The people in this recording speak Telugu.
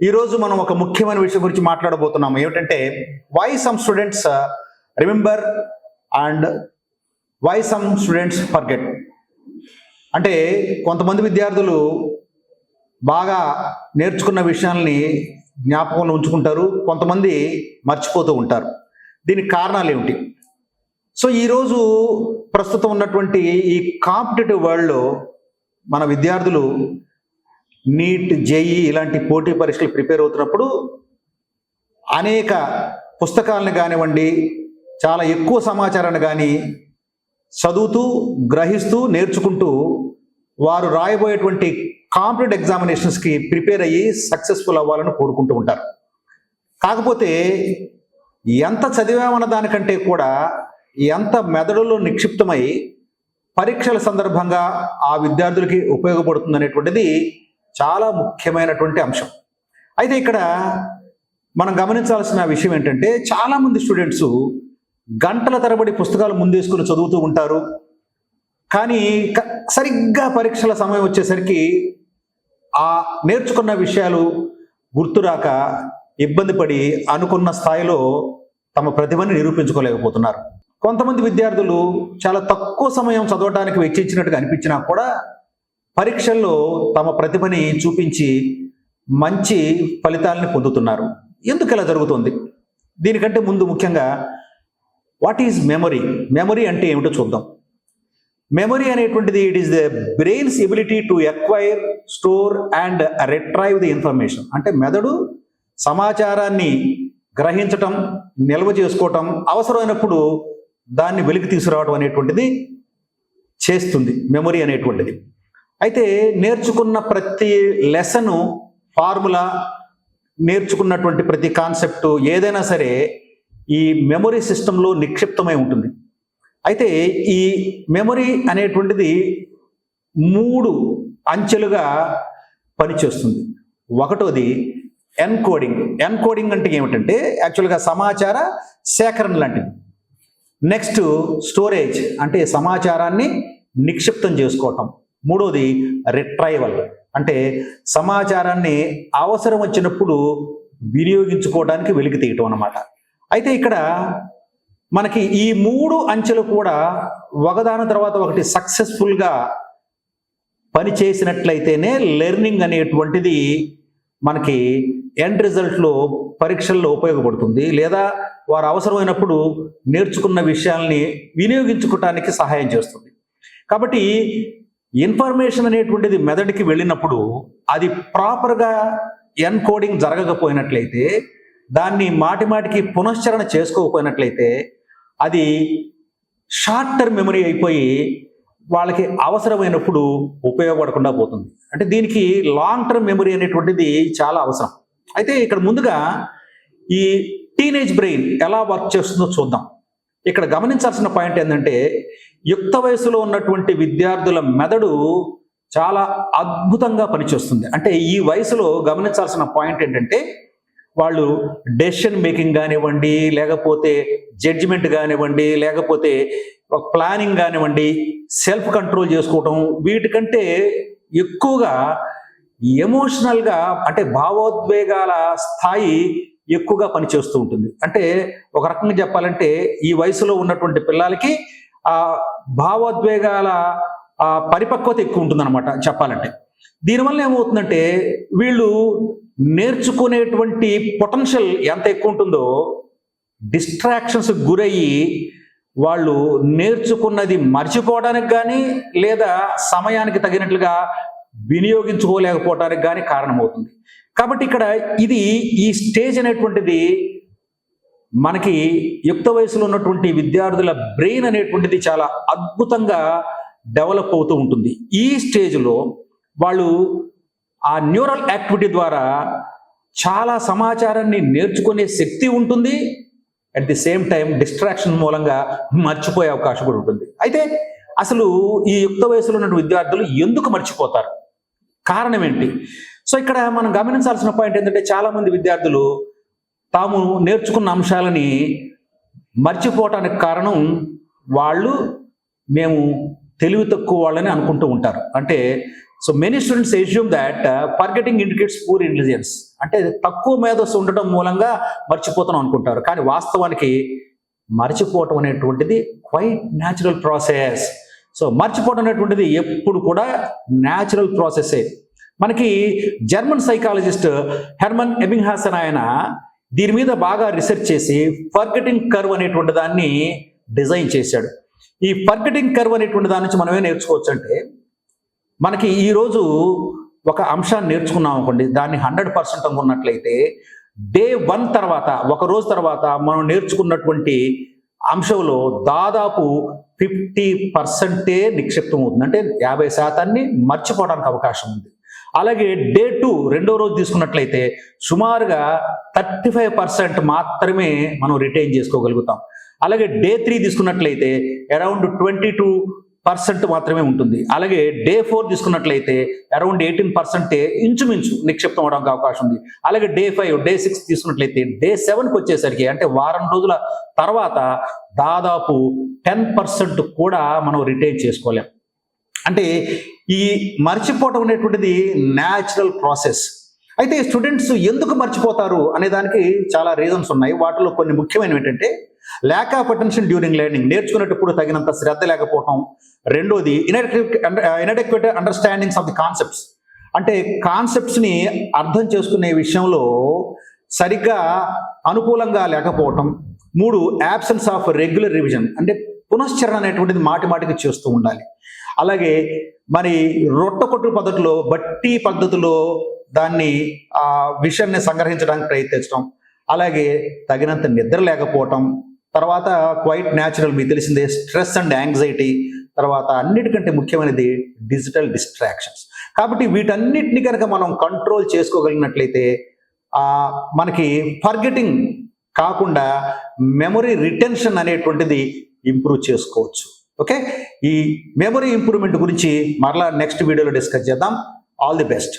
ఈరోజు మనం ఒక ముఖ్యమైన విషయం గురించి మాట్లాడబోతున్నాము. ఏమిటంటే why some students remember and why some students forget. అంటే కొంతమంది విద్యార్థులు బాగా నేర్చుకున్న విషయాల్ని జ్ఞాపకంలో ఉంచుకుంటారు, కొంతమంది మర్చిపోతూ ఉంటారు. దీనికి కారణాలు ఏమిటి? సో ఈరోజు ప్రస్తుతం ఉన్నటువంటి ఈ కాంపిటేటివ్ వరల్డ్లో మన విద్యార్థులు నీట్, జేఈ ఇలాంటి పోటీ పరీక్షలు ప్రిపేర్ అవుతున్నప్పుడు అనేక పుస్తకాలను కానివ్వండి, చాలా ఎక్కువ సమాచారాన్ని కానీ చదువుతూ, గ్రహిస్తూ, నేర్చుకుంటూ వారు రాయబోయేటువంటి కాంపిటేటివ్ ఎగ్జామినేషన్స్కి ప్రిపేర్ అయ్యి సక్సెస్ఫుల్ అవ్వాలని కోరుకుంటూ ఉంటారు. కాకపోతే ఎంత చదివామన్న దానికంటే కూడా ఎంత మెదడులో నిక్షిప్తమై పరీక్షల సందర్భంగా ఆ విద్యార్థులకి ఉపయోగపడుతుంది అనేటువంటిది చాలా ముఖ్యమైనటువంటి అంశం. అయితే ఇక్కడ మనం గమనించాల్సిన విషయం ఏంటంటే, చాలామంది స్టూడెంట్స్ గంటల తరబడి పుస్తకాలు ముందేసుకుని చదువుతూ ఉంటారు. కానీ సరిగ్గా పరీక్షల సమయం వచ్చేసరికి ఆ నేర్చుకున్న విషయాలు గుర్తురాక ఇబ్బంది పడి అనుకున్న స్థాయిలో తమ ప్రతిభని నిరూపించుకోలేకపోతున్నారు. కొంతమంది విద్యార్థులు చాలా తక్కువ సమయం చదవడానికి వెచ్చించినట్టుగా అనిపించినా కూడా పరీక్షల్లో తమ ప్రతిభని చూపించి మంచి ఫలితాలని పొందుతున్నారు. ఎందుకు ఇలా జరుగుతుంది? దీనికంటే ముందు ముఖ్యంగా వాట్ ఈజ్ మెమరీ? మెమరీ అంటే ఏమిటో చూద్దాం. మెమరీ అనేటువంటిది it is the brains ability to acquire, store and retrieve the information. అంటే మెదడు సమాచారాన్ని గ్రహించటం, నిల్వ చేసుకోవటం, అవసరమైనప్పుడు దాన్ని వెలికి తీసుకురావడం అనేటువంటిది చేస్తుంది మెమరీ అనేటువంటిది. అయితే నేర్చుకున్న ప్రతి లెసను, ఫార్ములా, నేర్చుకున్నటువంటి ప్రతి కాన్సెప్టు ఏదైనా సరే ఈ మెమరీ సిస్టంలో నిక్షిప్తమై ఉంటుంది. అయితే ఈ మెమరీ అనేటువంటిది 3 అంచెలుగా పనిచేస్తుంది. ఒకటోది ఎన్కోడింగ్. ఎన్కోడింగ్ అంటే ఏమిటంటే యాక్చువల్గా సమాచార సేకరణ లాంటిది. నెక్స్ట్ స్టోరేజ్ అంటే సమాచారాన్ని నిక్షిప్తం చేసుకోవటం. మూడోది రిట్రైవల్ అంటే సమాచారాన్ని అవసరం వచ్చినప్పుడు వినియోగించుకోవడానికి వెలికి తీయటం అన్నమాట. అయితే ఇక్కడ మనకి ఈ 3 అంచెలు కూడా ఒకదాని తర్వాత ఒకటి సక్సెస్ఫుల్గా పనిచేసినట్లయితేనే లెర్నింగ్ అనేటువంటిది మనకి ఎండ్ రిజల్ట్లో పరీక్షల్లో ఉపయోగపడుతుంది, లేదా వారు అవసరమైనప్పుడు నేర్చుకున్న విషయాల్ని వినియోగించుకోవటానికి సహాయం చేస్తుంది. కాబట్టి ఇన్ఫర్మేషన్ అనేటువంటిది మెదడుకి వెళ్ళినప్పుడు అది ప్రాపర్గా ఎన్కోడింగ్ జరగకపోయినట్లయితే, దాన్ని మాటిమాటికి పునశ్చరణ చేసుకోకపోయినట్లయితే అది షార్ట్ టర్మ్ మెమరీ అయిపోయి వాళ్ళకి అవసరమైనప్పుడు ఉపయోగపడకుండా పోతుంది. అంటే దీనికి లాంగ్ టర్మ్ మెమరీ అనేటువంటిది చాలా అవసరం. అయితే ఇక్కడ ముందుగా ఈ టీనేజ్ బ్రెయిన్ ఎలా వర్క్ చేస్తుందో చూద్దాం. ఇక్కడ గమనించాల్సిన పాయింట్ ఏంటంటే, యుక్త వయసులో ఉన్నటువంటి విద్యార్థుల మెదడు చాలా అద్భుతంగా పనిచేస్తుంది. అంటే ఈ వయసులో గమనించాల్సిన పాయింట్ ఏంటంటే, వాళ్ళు డెసిషన్ మేకింగ్ కానివ్వండి, లేకపోతే జడ్జిమెంట్ కానివ్వండి, లేకపోతే ప్లానింగ్ కానివ్వండి, సెల్ఫ్ కంట్రోల్ చేసుకోవటం, వీటికంటే ఎక్కువగా ఎమోషనల్గా అంటే భావోద్వేగాల స్థాయి ఎక్కువగా పనిచేస్తూ ఉంటుంది. అంటే ఒక రకంగా చెప్పాలంటే ఈ వయసులో ఉన్నటువంటి పిల్లలకి ఆ భావోద్వేగాల పరిపక్వత ఎక్కువ ఉంటుందన్నమాట చెప్పాలంటే. దీనివల్ల ఏమవుతుందంటే వీళ్ళు నేర్చుకునేటువంటి పొటెన్షియల్ ఎంత ఎక్కువ ఉంటుందో డిస్ట్రాక్షన్స్ గురయ్యి వాళ్ళు నేర్చుకున్నది మర్చిపోవడానికి కానీ, లేదా సమయానికి తగినట్లుగా వినియోగించుకోలేకపోవడానికి కానీ కారణమవుతుంది. కాబట్టి ఇక్కడ ఈ స్టేజ్ అనేటువంటిది మనకి యుక్త వయసులో ఉన్నటువంటి విద్యార్థుల బ్రెయిన్ అనేటువంటిది చాలా అద్భుతంగా డెవలప్ అవుతూ ఉంటుంది. ఈ స్టేజ్లో వాళ్ళు ఆ న్యూరల్ యాక్టివిటీ ద్వారా చాలా సమాచారాన్ని నేర్చుకునే శక్తి ఉంటుంది. At the same time distraction మూలంగా మర్చిపోయే అవకాశం కూడా ఉంటుంది. అయితే అసలు ఈ యుక్త వయసులో ఉన్న విద్యార్థులు ఎందుకు మర్చిపోతారు? కారణం ఏంటి? సో ఇక్కడ మనం గమనించాల్సిన పాయింట్ ఏంటంటే, చాలామంది విద్యార్థులు తాము నేర్చుకున్న అంశాలని మర్చిపోవటానికి కారణం మేము తెలివి తక్కువ వాళ్ళని అనుకుంటూ ఉంటారు. అంటే so many students assume that forgetting indicates poor intelligence, అంటే తక్కువ మేధస్సు ఉండటం మూలంగా మర్చిపోతాం అనుకుంటారు. కానీ వాస్తవానికి మర్చిపోవటం అనేటువంటిది క్వైట్ న్యాచురల్ ప్రాసెస్. సో మర్చిపోవటం అనేటువంటిది ఎప్పుడు కూడా న్యాచురల్ ప్రాసెసే. మనకి జర్మన్ సైకాలజిస్ట్ హెర్మన్ ఎబింగ్హాస్ ఆయన దీని మీద బాగా రీసెర్చ్ చేసి ఫర్గెటింగ్ కర్వ్ అనేటువంటి దాన్ని డిజైన్ చేశాడు. ఈ ఫర్గెటింగ్ కర్వ్ అనేటువంటి దాని నుంచి మనం ఏం నేర్చుకోవచ్చు అంటే, మనకి ఈరోజు ఒక అంశాన్ని నేర్చుకున్నాం అనుకోండి, దాన్ని 100% అనుకున్నట్లయితే డే 1 తర్వాత, ఒక రోజు తర్వాత మనం నేర్చుకున్నటువంటి అంశంలో దాదాపు 50% నిక్షిప్తం అవుతుంది. అంటే 50% మర్చిపోవడానికి అవకాశం ఉంది. అలాగే డే 2 రెండో రోజు తీసుకున్నట్లయితే సుమారుగా 35% మాత్రమే మనం రిటైన్ చేసుకోగలుగుతాం. అలాగే డే 3 తీసుకున్నట్లయితే అరౌండ్ 22% మాత్రమే ఉంటుంది. అలాగే డే 4 తీసుకున్నట్లయితే అరౌండ్ 18% ఇంచుమించు నిక్షిప్తం అవడానికి అవకాశం ఉంది. అలాగే డే 5, డే 6 తీసుకున్నట్లయితే డే 7కి వచ్చేసరికి, అంటే వారం రోజుల తర్వాత దాదాపు 10% కూడా మనం రిటైన్ చేసుకోలేం. అంటే ఈ మర్చిపోవటం అనేటువంటిది న్యాచురల్ ప్రాసెస్. అయితే స్టూడెంట్స్ ఎందుకు మర్చిపోతారు అనే దానికి చాలా రీజన్స్ ఉన్నాయి. వాటిలో కొన్ని ముఖ్యమైనవి ఏంటంటే, lack of attention during learning, నేర్చుకునేటప్పుడు తగినంత శ్రద్ధ లేకపోవటం. రెండోది inadequate understandings of the concepts, అంటే కాన్సెప్ట్స్ని అర్థం చేసుకునే విషయంలో సరిగ్గా అనుకూలంగా లేకపోవటం. 3, యాబ్సెన్స్ ఆఫ్ రెగ్యులర్ రివిజన్, అంటే పునశ్చరణ అనేటువంటిది మాటి మాటికి చేస్తూ ఉండాలి. అలాగే మరి రొట్టకొట్టు పద్ధతిలో, బట్టి పద్ధతిలో దాన్ని ఆ విషయాన్ని సంగ్రహించడానికి ప్రయత్నించడం. అలాగే తగినంత నిద్ర లేకపోవటం. తర్వాత క్వైట్ న్యాచురల్, మీకు తెలిసిందే, స్ట్రెస్ అండ్ యాంగ్జైటీ. తర్వాత అన్నిటికంటే ముఖ్యమైనది డిజిటల్ డిస్ట్రాక్షన్స్. కాబట్టి వీటన్నిటిని కనుక మనం కంట్రోల్ చేసుకోగలిగినట్లయితే మనకి ఫర్గెటింగ్ కాకుండా మెమరీ రిటెన్షన్ అనేటువంటిది ఇంప్రూవ్ చేసుకోవచ్చు. ఓకే, ఈ మెమరీ ఇంప్రూవ్మెంట్ గురించి మరలా నెక్స్ట్ వీడియోలో డిస్కస్ చేద్దాం. All the best.